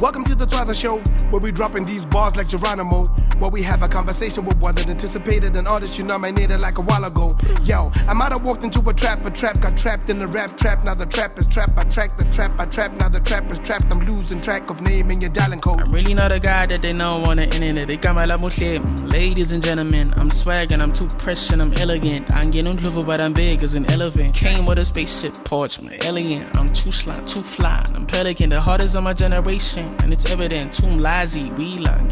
Welcome to the Twaza Show, where we dropping these bars like Geronimo. Where we have a conversation with one that anticipated an artist you nominated like a while ago. Yo, I might have walked into a trap got trapped in the rap trap. Now the trap is trapped, I track the trap, I trap. Now the trap is trapped, I'm losing track of name and your dialing code. I'm really not a guy that they know on the internet. They got my love shit. Ladies and gentlemen, I'm swaggin', I'm too fresh and I'm elegant. I ain't getting clever, but I'm big as an elephant. Came with a spaceship porch, I'm alien. I'm too sly, too fly, I'm pelican. The hardest of my generation, and it's evident. Too lazy, we like,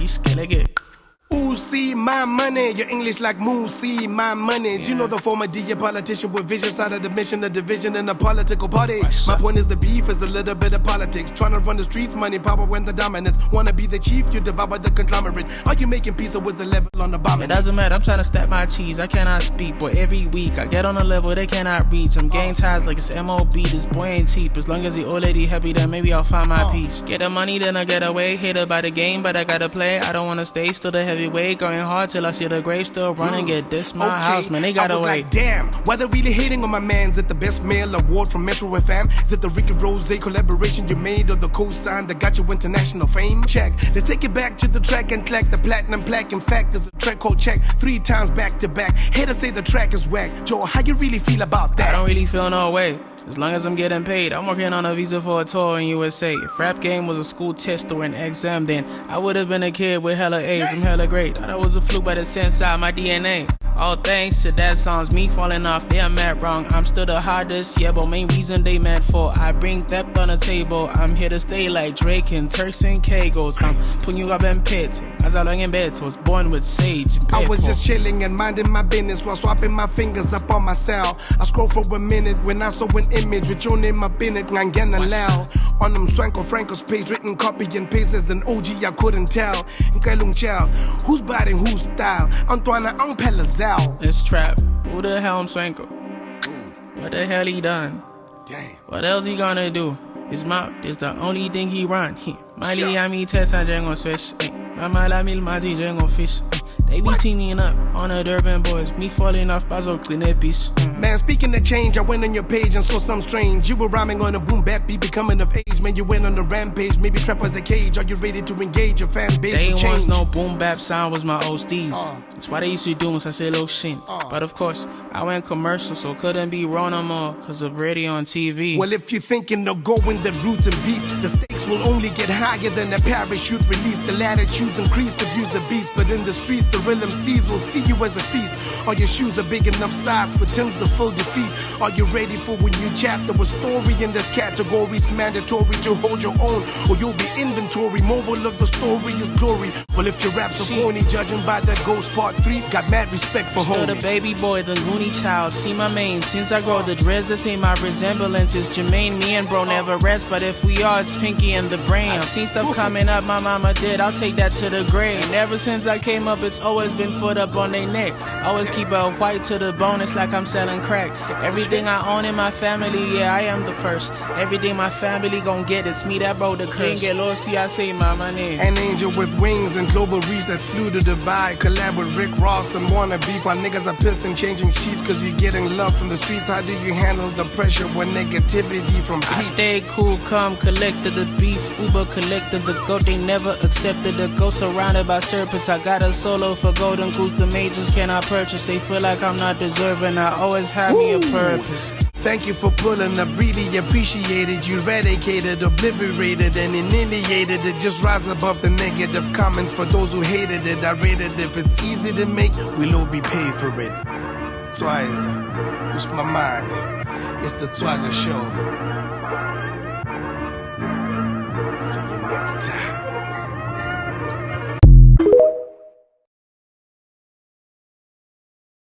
Ooh, see my money, your English like moo, see my money. Do you know the former DA politician with vision, side of the mission, the division in a political party? My point is the beef is a little bit of politics. Trying to run the streets, money, power, when the dominance. Wanna be the chief, you devour the conglomerate. Are you making peace or with the level on the bomb? It doesn't matter, I'm trying to stack my cheese. I cannot speak, but every week I get on a level they cannot reach. I'm getting ties like it's MOB, this boy ain't cheap. As long as the old lady happy, then maybe I'll find my peace. Get the money, then I get away. Hated by the game, but I gotta play. I don't wanna stay, still the heavyweight. Going hard till I see the grave still running. Get this my house, man, they got away. Like, damn, why they really hating on my man? Is it the best male award from Metro FM? Is it the Ricky Rose collaboration you made, or the co-sign that got you international fame? Check, let's take it back to the track and clack the platinum plaque. In fact, there's a track called Check 3 times back to back. Haters say the track is whack. Joe, how you really feel about that? I don't really feel no way. As long as I'm getting paid, I'm working on a visa for a tour in USA. If rap game was a school test or an exam, then I would have been a kid with hella A's. I'm hella great. Thought I was a fluke, but it's inside my DNA. All thanks to that song's me falling off, they are mad wrong. I'm still the hardest, yeah, but main reason they mad for. I bring depth on the table, I'm here to stay like Drake and Turks and Caicos. I'm putting you up in pit, as I long in bed, so I was born with sage and I was just chilling and minding my business while swapping my fingers up on my cell. I scrolled for a minute when I saw an image with your name up in it, Ngangena Lao. On them Swanko Franco's page, written copy and paste as an OG, I couldn't tell. Nkailung Chow, who's biting whose style? Antoine Pelazal. It's trap. Who the hell I'm Swanko? What the hell he done? Damn. What else he gonna do? His mouth is the only thing he run. Mali Ami Tessa Jango Swish. Mama la mil mati Jango Fish. They be teaming up on the Durban boys. Me falling off Bazo Clinepis. Man, speaking of change, I went on your page and saw something strange. You were rhyming on a boom bap beat, becoming of age. Man, you went on the rampage, maybe trap was a cage. Are you ready to engage your fan base? They with once change? no boom bap sound was my old steez. That's why they used to do once I say little shit. But of course, I went commercial, so couldn't be wrong no more, cause of radio and TV. Well, if you're thinking of going the route and beat, the stakes will only get higher than a parachute release. The latitudes increase, the views a beast. But in the streets, the real MCs will see you as a feast. All your shoes are big enough size for Tim's to full defeat. Are you ready for a new chapter? A story in this category. It's mandatory to hold your own, or you'll be inventory. Moral of the story is glory. Well, if your raps are corny, judging by that Ghost Part 3, got mad respect for Still homies. the baby boy, the Goonie child. See my main, since I grow the dreads, the same my resemblance is Jermaine. Me and bro never rest, but if we are, it's Pinky and the Brain. I've seen stuff coming up my mama did, I'll take that to the grave. And ever since I came up, it's always been foot up on their neck. Always keep a white to the bone, it's like I'm selling crack. Everything I own in my family, yeah, I am the first. Everything my family gon' get, it's me that bro the curse. Can't get lost, see I say my name. An angel with wings and global reach that flew to Dubai. Collab with Rick Ross and wanna beef while niggas are pissed and changing sheets cause you're getting love from the streets. How do you handle the pressure when negativity from peeps? I stay cool, calm, collected the beef, Uber collected the goat. They never accepted the ghost surrounded by serpents. I got a solo for golden goose, the majors cannot purchase. They feel like I'm not deserving, I always have me a purpose. Thank you for pulling up, really appreciate it. You eradicated, obliterated, and annihilated it. Just rise above the negative comments for those who hated it. I rated it. If it's easy to make, we'll all be paid for it. Twaza, what's my mind? It's the Twaza Show. See you next time.